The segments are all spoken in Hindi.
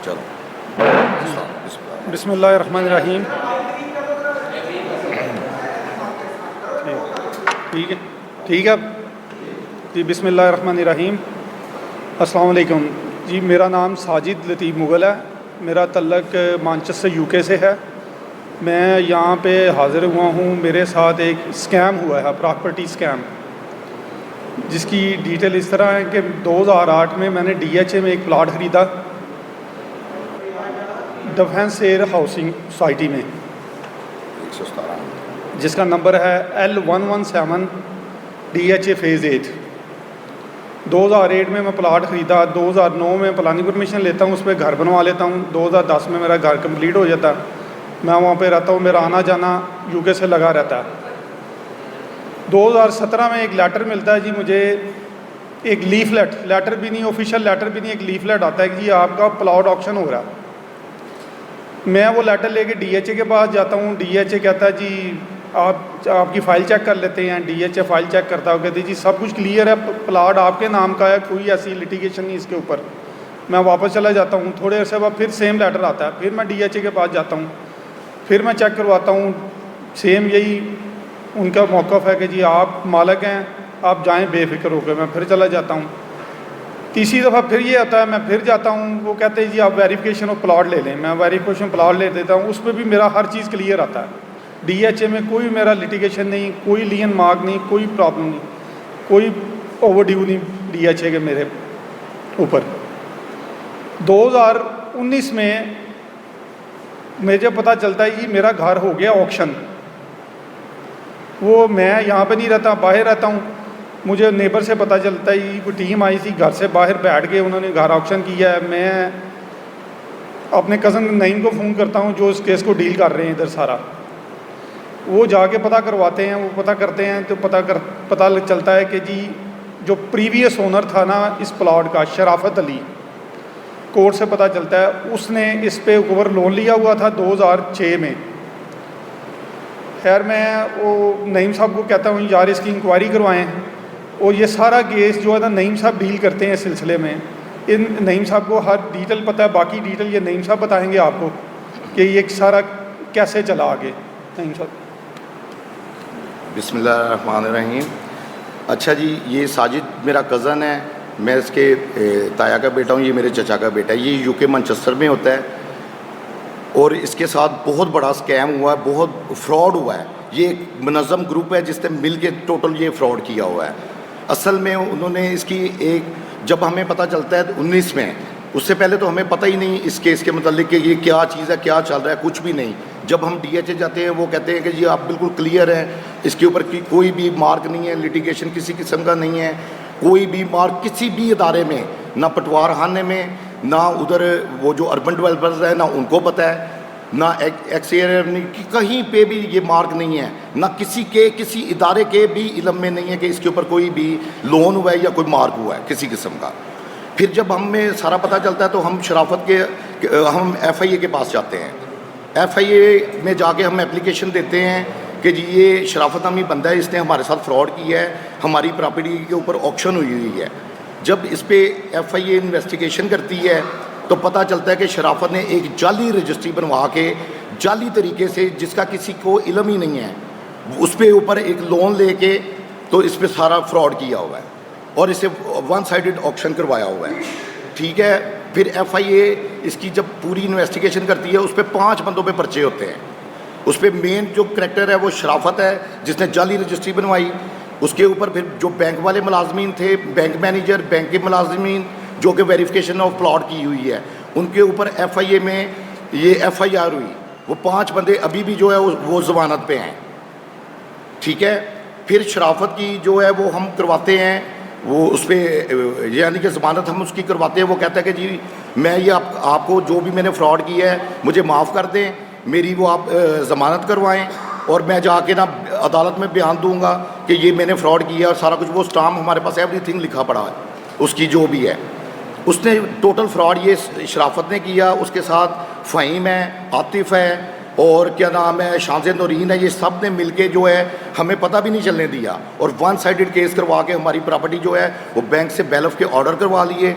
चलो बिस्मिल्लाहिर्रहमानिर्रहीम। ठीक है, ठीक है जी। बिस्मिल्लाहिर्रहमानिर्रहीम। अस्सलाम वालेकुम जी। मेरा नाम साजिद लतीफ़ मुग़ल है। मेरा तल्लक मानचेस्टर यूके से है। मैं यहाँ पे हाज़िर हुआ हूँ। मेरे साथ एक स्कैम हुआ है, प्रॉपर्टी स्कैम, जिसकी डिटेल इस तरह है कि 2008 में मैंने DHA में एक प्लाट ख़रीदा, डिफेंस एयर हाउसिंग सोसाइटी में, 117 जिसका नंबर है L117 DHA फ़ेज़ 8। 2008 में मैं प्लाट ख़रीदा। 2009 में प्लानिंग परमिशन लेता हूँ, उस पर घर बनवा लेता हूँ। 2010 में मेरा घर कंप्लीट हो जाता है। मैं वहाँ पे रहता हूँ, मेरा आना जाना यूके से लगा रहता है। 2017 में एक लेटर मिलता है जी मुझे, एक लीफलेट, लेटर भी नहीं, ऑफिशियल लेटर भी नहीं, एक लीफलेट आता है कि जी आपका प्लॉट ऑक्शन हो रहा है। मैं वो लेटर लेके DHA के पास जाता हूँ। DHA कहता है जी आपकी फ़ाइल चेक कर लेते हैं। DHA फ़ाइल चेक करता है, कहती जी सब कुछ क्लियर है, प्लाट आपके नाम का है, कोई ऐसी लिटिगेशन नहीं इसके ऊपर। मैं वापस चला जाता हूँ। थोड़े अरसे बाद फिर सेम लेटर आता है, फिर मैं DHA के पास जाता हूँ, फिर मैं चेक करवाता हूँ। सेम यही उनका मौक़िफ़ है कि जी आप मालिक हैं, आप जाएँ बेफ़िक्र होकर। मैं फिर चला जाता हूँ। तीसरी दफ़ा फिर ये आता है, मैं फिर जाता हूँ, वो कहते हैं जी आप वेरिफिकेशन ऑफ प्लॉट ले लें। मैं वेरिफिकेशन प्लॉट ले देता हूँ, उस पर भी मेरा हर चीज़ क्लियर आता है। DHA में कोई मेरा लिटिगेशन नहीं, कोई लियन मार्क नहीं, कोई प्रॉब्लम नहीं, कोई ओवरड्यू नहीं DHA के मेरे ऊपर। 2019 में मुझे पता चलता है कि मेरा घर हो गया ऑक्शन। वो मैं यहाँ पे नहीं रहता, बाहर रहता हूँ। मुझे नेबर से पता चलता है कि कोई टीम आई थी, घर से बाहर बैठ के उन्होंने घर ऑक्शन किया है। मैं अपने कज़न नईम को फ़ोन करता हूँ जो इस केस को डील कर रहे हैं इधर सारा। वो जाके पता करवाते हैं, वो पता करते हैं तो पता चलता है कि जी जो प्रीवियस ओनर था ना इस प्लॉट का, शराफत अली, कोर्ट से पता चलता है उसने इस पे ऊपर लोन लिया हुआ था 2006 में। खैर मैं वो नईम साहब को कहता हूँ यार इसकी इंक्वायरी करवाएं, और ये सारा केस जो है ना नईम साहब डील करते हैं इस सिलसिले में। इन नईम साहब को हर डिटेल पता है, बाकी डिटेल ये नईम साहब बताएंगे आपको कि ये सारा कैसे चला आगे। नईम साहब। बिस्मिल्लाहिर्रहमानिर्रहीम। अच्छा जी, ये साजिद मेरा कज़न है, मैं इसके ताया का बेटा हूँ, ये मेरे चचा का बेटा है। ये यूके मैनचेस्टर में होता है और इसके साथ बहुत बड़ा स्कैम हुआ है, बहुत फ्रॉड हुआ है। ये एक मुनज़्ज़म ग्रुप है जिसने मिल के टोटल ये फ्रॉड किया हुआ है। असल में उन्होंने इसकी एक, जब हमें पता चलता है 19 में, उससे पहले तो हमें पता ही नहीं इस केस के मतलब कि ये क्या चीज़ है, क्या चल रहा है, कुछ भी नहीं। जब हम DHA जाते हैं वो कहते हैं कि जी आप बिल्कुल क्लियर हैं, इसके ऊपर की कोई भी मार्क नहीं है, लिटिगेशन किसी किस्म का नहीं है, कोई भी मार्क किसी भी इदारे में, ना पटवार खाने में, ना उधर वो जो अर्बन डेवलपर्स है ना उनको पता है, ना एक्स-एयर की कहीं पे भी ये मार्क नहीं है, ना किसी इदारे के भी इल्म में नहीं है कि इसके ऊपर कोई भी लोन हुआ है या कोई मार्क हुआ है किसी किस्म का। फिर जब हमें सारा पता चलता है तो हम शराफत के हम FIA के पास जाते हैं। FIA में जाके हम एप्लीकेशन देते हैं कि जी ये शराफत नामी बंदा है, इसने हमारे साथ फ्रॉड किया है, हमारी प्रॉपर्टी के ऊपर ऑक्शन हुई है। जब इस पर FIA इन्वेस्टिगेशन करती है तो पता चलता है कि शराफत ने एक जाली रजिस्ट्री बनवा के जाली तरीके से, जिसका किसी को इल्म ही नहीं है, उस पे ऊपर एक लोन लेके तो इस पर सारा फ्रॉड किया हुआ है और इसे वन साइडेड ऑक्शन करवाया हुआ है। ठीक है, फिर FIA इसकी जब पूरी इन्वेस्टिगेशन करती है उस पर 5 बंदों पे पर्चे होते हैं। उस पर मेन जो करेक्टर है वो शराफत है जिसने जाली रजिस्ट्री बनवाई। उसके ऊपर फिर जो बैंक वाले मुलाजमीन थे, बैंक मैनेजर, बैंक के मुलाजमीन जो कि वेरिफिकेशन ऑफ प्लॉट की हुई है, उनके ऊपर FIA में ये FIR हुई। वो 5 बंदे अभी भी जो है वो ज़मानत पे हैं। ठीक है, फिर शराफत की जो है वो हम करवाते हैं, वो उस पर यानी कि ज़मानत हम उसकी करवाते हैं। वो कहता है कि जी मैं ये आपको जो भी मैंने फ़्रॉड किया है मुझे माफ़ कर दें, मेरी वो आप ज़मानत करवाएं और मैं जाके ना अदालत में बयान दूंगा कि ये मैंने फ़्रॉड किया और सारा कुछ। वो स्टाम्प हमारे पास एवरीथिंग लिखा पड़ा है उसकी जो भी है। उसने टोटल फ्रॉड ये शराफत ने किया, उसके साथ फ़हीम है, आतिफ़ है और क्या नाम है शांज़े नौरीन है। ये सब ने मिलके जो है हमें पता भी नहीं चलने दिया और वन साइडेड केस करवा के हमारी प्रॉपर्टी जो है वो बैंक से बैल ऑफ के ऑर्डर करवा लिए,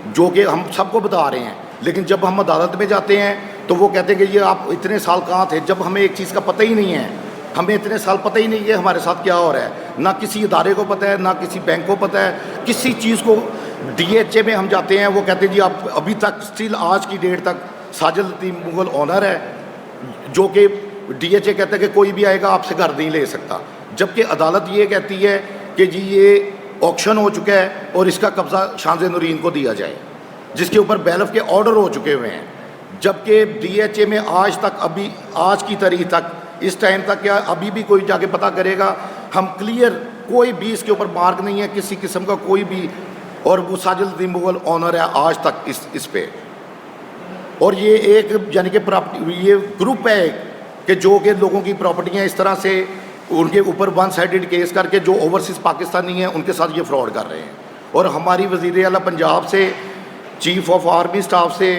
जो कि हम सबको बता रहे हैं लेकिन जब हम अदालत में जाते हैं तो वो कहते हैं कि ये आप इतने साल कहाँ थे, जब हमें एक चीज़ का पता ही नहीं है। हमें इतने साल पता ही नहीं कि हमारे साथ क्या हो रहा है, ना किसी इदारे को पता है, ना किसी बैंक को पता है, किसी चीज़ को। DHA में हम जाते हैं, वो कहते हैं जी आप अभी तक स्टिल आज की डेट तक साजिद लतीफ़ मुगल ऑनर है, जो कि DHA कहता है कि कोई भी आएगा आपसे घर नहीं ले सकता, जबकि अदालत ये कहती है कि जी ये ऑक्शन हो चुका है और इसका कब्ज़ा शांज़ नूरीन को दिया जाए, जिसके ऊपर बैलफ के ऑर्डर हो चुके हुए हैं। जबकि DHA में आज तक, अभी आज की तारीख तक, इस टाइम तक, क्या अभी भी कोई जाके पता करेगा, हम क्लियर, कोई भी इसके ऊपर मार्क नहीं है किसी किस्म का कोई भी, और वो साजिद लतीफ़ मुगल ऑनर है आज तक इस पे। और ये एक यानी कि प्रॉपर्टी, ये ग्रुप है कि जो कि लोगों की प्रॉपर्टियाँ इस तरह से उनके ऊपर वन साइडेड केस करके जो ओवरसीज़ पाकिस्तानी हैं उनके साथ ये फ्रॉड कर रहे हैं। और हमारी वज़ीर आला पंजाब से, चीफ ऑफ आर्मी स्टाफ से,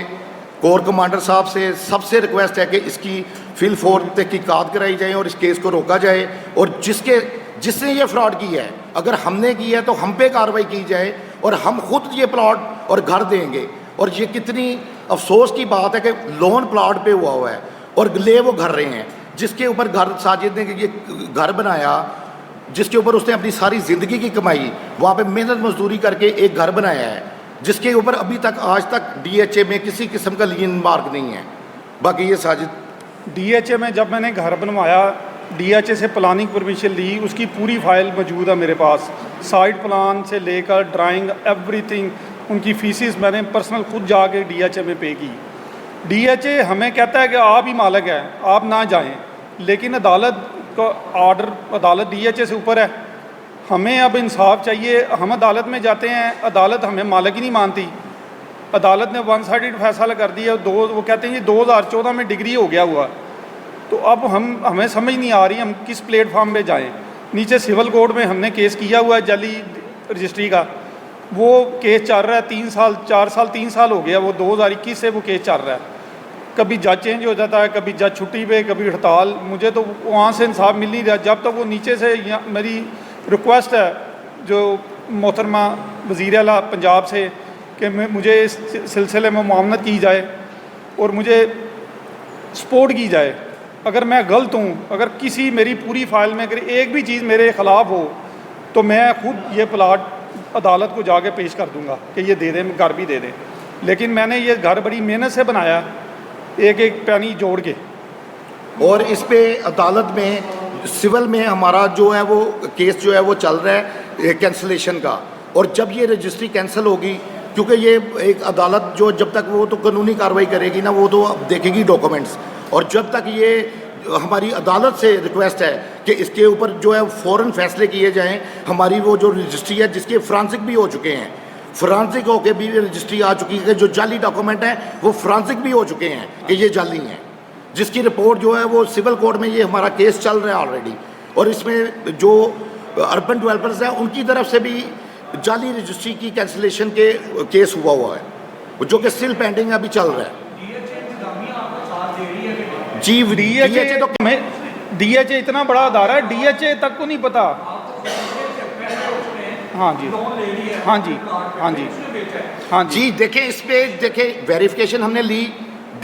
कोर कमांडर साहब से, सबसे रिक्वेस्ट है कि इसकी फिल फोर तहकीकात कराई जाए और इस केस को रोका जाए, और जिसने ये फ्रॉड किया है, अगर हमने किया है तो हम पे कार्रवाई की जाए और हम खुद ये प्लॉट और घर देंगे। और ये कितनी अफसोस की बात है कि लोन प्लॉट पे हुआ है और ले वो घर रहे हैं, जिसके ऊपर घर साजिद ने ये घर बनाया, जिसके ऊपर उसने अपनी सारी ज़िंदगी की कमाई वहाँ पे मेहनत मजदूरी करके एक घर बनाया है, जिसके ऊपर अभी तक आज तक DHA में किसी किस्म का लीन मार्क नहीं है। बाकी ये साजिद DHA में जब मैंने घर बनवाया, DHA से प्लानिंग परमिशन ली, उसकी पूरी फाइल मौजूद है मेरे पास, साइड प्लान से लेकर ड्राइंग एवरीथिंग, उनकी फीसिस मैंने पर्सनल खुद जाके DHA में पे की। DHA हमें कहता है कि आप ही मालिक हैं, आप ना जाएं, लेकिन अदालत का ऑर्डर, अदालत DHA से ऊपर है। हमें अब इंसाफ चाहिए। हम अदालत में जाते हैं, अदालत हमें मालिक ही नहीं मानती। अदालत ने वन साइडेड फैसला कर दिया। वो कहते हैं ये 2014 में डिग्री हो गया हुआ, तो अब हमें समझ नहीं आ रही हम किस प्लेटफार्म पे जाएं। नीचे सिविल कोर्ट में हमने केस किया हुआ है जाली रजिस्ट्री का, वो केस चल रहा है 3 साल 4 साल 3 साल हो गया, वो 2021 से वो केस चल रहा है। कभी जज चेंज हो जाता है, कभी जज छुट्टी पे, कभी हड़ताल। मुझे तो वहाँ से इंसाफ मिल नहीं रहा। जब तक वो नीचे से, मेरी रिक्वेस्ट है जो मोहतरमा वज़ीर आला पंजाब से कि मुझे इस सिलसिले में मुआवनत की जाए और मुझे सपोर्ट की जाए। अगर मैं गलत हूँ, अगर किसी मेरी पूरी फाइल में अगर एक भी चीज़ मेरे ख़िलाफ़ हो, तो मैं खुद ये प्लाट अदालत को जाके पेश कर दूँगा कि ये दे दें, घर भी दे दें। लेकिन मैंने ये घर बड़ी मेहनत से बनाया, एक एक पैनी जोड़ के। और इस पे अदालत में, सिविल में हमारा जो है वो केस जो है वो चल रहा है कैंसलेशन का। और जब ये रजिस्ट्री कैंसिल होगी, क्योंकि ये एक अदालत जो जब तक वो तो कानूनी कार्रवाई करेगी ना, वो तो देखेगी डॉक्यूमेंट्स, और जब तक ये हमारी अदालत से रिक्वेस्ट है कि इसके ऊपर जो है फ़ौरन फैसले किए जाएं। हमारी वो जो रजिस्ट्री है जिसके फ्रांसिक भी हो चुके हैं, फ्रांसिक होके भी रजिस्ट्री आ चुकी है, जो जाली डॉक्यूमेंट हैं वो फ्रांसिक भी हो चुके हैं कि ये जाली हैं, जिसकी रिपोर्ट जो है वो सिविल कोर्ट में ये हमारा केस चल रहा है ऑलरेडी। और इसमें जो अर्बन डेवलपर्स हैं उनकी तरफ से भी जाली रजिस्ट्री की कैंसिलेशन के केस हुआ है, जो कि स्टिल पेंडिंग अभी चल रहा है। जी DHA तो DHA इतना बड़ा अदारा है, DHA तक को नहीं पता। हाँ जी, हाँ जी, हाँ जी, हाँ जी। जी देखें, इस पे देखें, वेरिफिकेशन हमने ली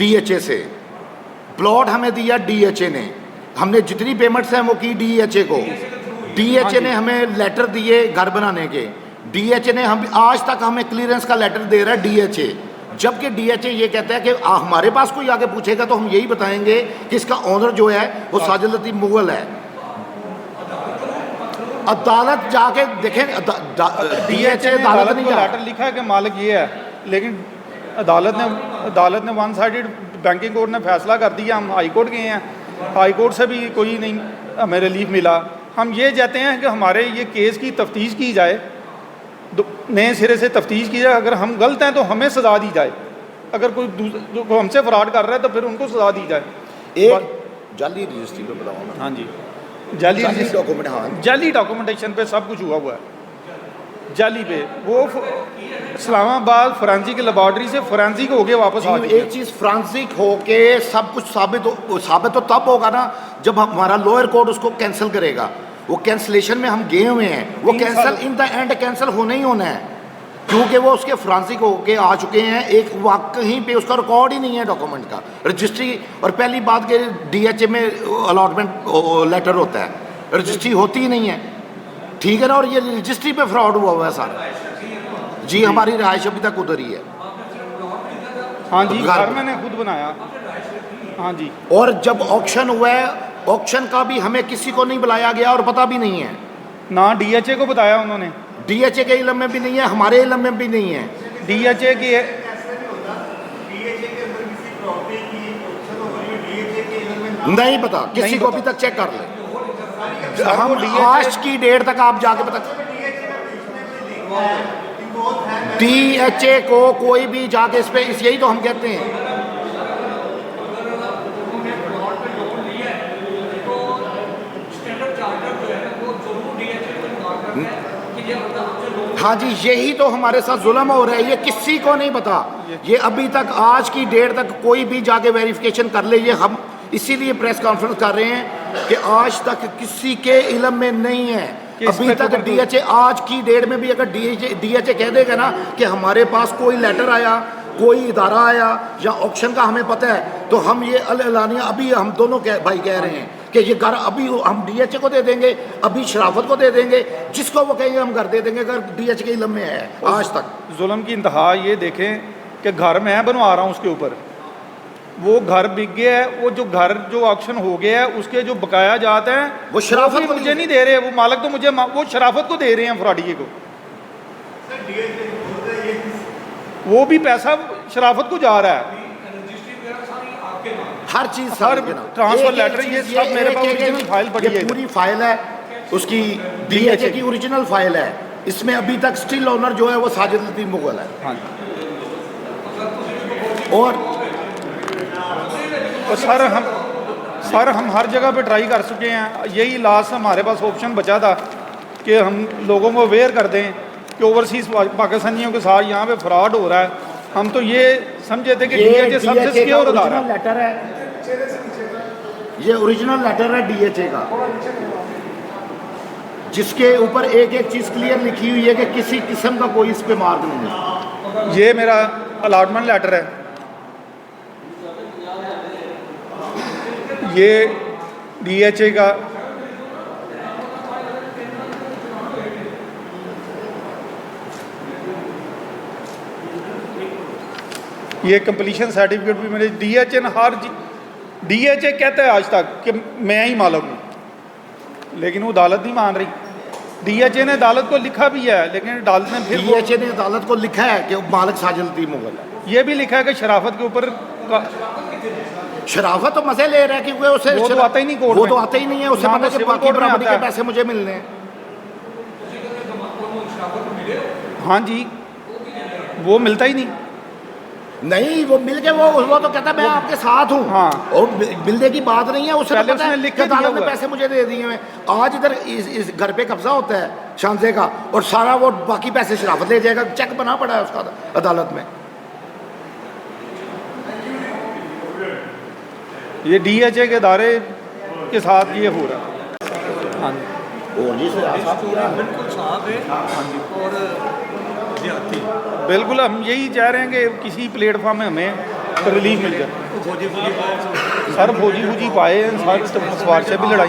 DHA से, प्लॉट हमें दिया DHA ने, हमने जितनी पेमेंट्स हैं वो की DHA को। DHA ने हमें लेटर दिए घर बनाने के, DHA ने हम आज तक हमें क्लियरेंस का लेटर दे रहा है DHA, जबकि DHA ये कहता है कि हमारे पास कोई आगे पूछेगा तो हम यही बताएंगे कि इसका ऑनर जो है वो साजिद लतीफ़ मुगल है। अदालत जाके देखें, DHA अदालत ने लेटर लिखा है कि मालिक ये है, लेकिन अदालत ने वन साइडेड, बैंकिंग कोर्ट ने फैसला कर दिया। हम हाई कोर्ट गए हैं, हाई कोर्ट से भी कोई नहीं हमें रिलीफ मिला। हम ये चाहते हैं कि हमारे ये केस की तफ्तीश की जाए, नए सिरे से तफ्तीश की जाए। अगर हम गलत हैं तो हमें सज़ा दी जाए, अगर कोई हमसे फ्रॉड कर रहा है तो फिर उनको सज़ा दी जाए। एक जाली रजिस्ट्री पे बताऊँ। हाँ जी, जाली डॉक्यूमेंट, हाँ, जाली डॉक्यूमेंटेशन पे सब कुछ हुआ है, जाली पे। वो इस्लामाबाद फोरेंसिक लेबॉर्ट्री से फोरेंसिक हो गए वापस आ गए। एक चीज़ फ्रांसिक हो के सब कुछ साबित तो तब होगा ना जब हमारा लोअर कोर्ट उसको कैंसिल करेगा। वो कैंसिलेशन में हम गए हुए हैं, वो cancel in the end cancel होना ही होना है। क्योंकि वो उसके फ्रांसिक होके आ चुके हैं, एक कहीं पे उसका रिकॉर्ड ही नहीं है डॉक्यूमेंट का, रजिस्ट्री। और पहली बात कि DHA में अलॉटमेंट लेटर होता है, रजिस्ट्री होती ही नहीं है, ठीक है ना। और ये रजिस्ट्री पे फ्रॉड हुआ है सारा जी। हमारी रिहाइश अभी तक उधर ही है। हाँ जी, घर मैंने खुद बनाया। हाँ जी। और जब ऑक्शन हुआ है, ऑक्शन का भी हमें किसी को नहीं बुलाया गया और पता भी नहीं है ना DHA को बताया उन्होंने, DHA के इलम में भी नहीं है, हमारे इलम में भी नहीं है। DHA की नहीं पता किसी नहीं को पता। अभी तक चेक कर ले। सर, हम वो DHA आज की डेट तक आप जाके पता, DHA को कोई भी जाके इस पे यही तो हम कहते हैं। हाँ जी, यही तो हमारे साथ जुल्म हो रहा है, ये किसी को नहीं पता। ये अभी तक आज की डेट तक कोई भी जाके वेरिफिकेशन कर ले। ये हम इसीलिए प्रेस कॉन्फ्रेंस कर रहे हैं कि आज तक किसी के इलम में नहीं है अभी तक DHA। आज की डेट में भी अगर DHA कह देगा ना कि हमारे पास कोई लेटर आया, कोई इदारा आया या ऑक्शन का हमें पता है, तो हम ये अल-एलानिया अभी हम दोनों भाई कह रहे हैं कि ये घर अभी हम DHA को दे देंगे, अभी शराफत को दे देंगे, जिसको वो कहेंगे हम घर दे देंगे अगर DHA के इलम में है। आज तक जुल्म की इंतहा ये देखें कि घर मैं बनवा रहा हूँ, उसके ऊपर वो घर बिक गया है, वो जो घर जो ऑक्शन हो गया है उसके जो बकाया जाते हैं वो शराफत को मुझे नहीं दे रहे, वो मालिक तो मुझे वो शराफत को दे रहे हैं फ्रॉडिये को। वो भी पैसा शराफत को जा रहा है, हर चीज हर ट्रांसफर लेटर, ये सब मेरे पास ओरिजिनल फाइल पड़ी है, पूरी फाइल है उसकी, DHA की ओरिजिनल फाइल है। इसमें अभी तक स्टिल ओनर जो है वो साजिद लतीफ़ मुगल है। हाँ। और सर हम हर जगह पे ट्राई कर चुके हैं, यही लास्ट हमारे पास ऑप्शन बचा था कि हम लोगों को अवेयर कर दें कि ओवरसीज़ पाकिस्तानियों के साथ यहाँ पे फ्रॉड हो रहा है। हम तो ये समझे थे कि DHA सबसे सिक्योर अदारा लेटर है, ये ओरिजिनल लेटर है DHA का, जिसके ऊपर एक एक चीज़ क्लियर लिखी हुई है कि किसी किस्म का कोई इस पे मार्क नहीं है। ये मेरा अलॉटमेंट लेटर है, ये DHA का, ये कंप्लीशन सर्टिफिकेट भी मेरे DHA ने DHA कहता है आज तक कि मैं ही मालिक हूँ, लेकिन वो अदालत नहीं मान रही। DHA ने अदालत को लिखा भी है, लेकिन अदालत ने फिर DHA ने अदालत को लिखा है कि मालिक साजिद लतीफ़ मुगल है। ये भी लिखा है कि शराफत के ऊपर शराफत तो मजे ले रहा है क्योंकि उसे वो तो आता ही नहीं कोर्ट वो में, तो आता ही नहीं है, उससे ना पता वो है कि सिविल बाकी कोर्ट में प्रॉपर्टी आता के है। पैसे मुझे मिलने हैं। हाँ जी, वो मिलता ही नहीं। नहीं, वो मिल के वो तो कहता है मैं आपके साथ हूँ। हाँ। और मिलने की बात नहीं है, उसे तो पहले पता है उसने लिख कि के दिया अदालत ने हुआ है। पैसे मुझे दे दिए हैं। आज इधर इस घर पे कब्जा होता है शानजे का, और सारा वो बाकी पैसे शराफत ले जाएगा, चेक बना पड़ा है उसका अदालत में। ये DHA के इदारे के साथ ये हो रहा है। हाँ जी, और जी बिल्कुल साफ है। हाँ जी। और देहाती बिल्कुल हम यही चाह रहे हैं कि किसी प्लेटफॉर्म में हमें रिलीफ मिल जाए। फौजी सर फौजी पाए हैं, सर सिफारिशें भी लड़ाई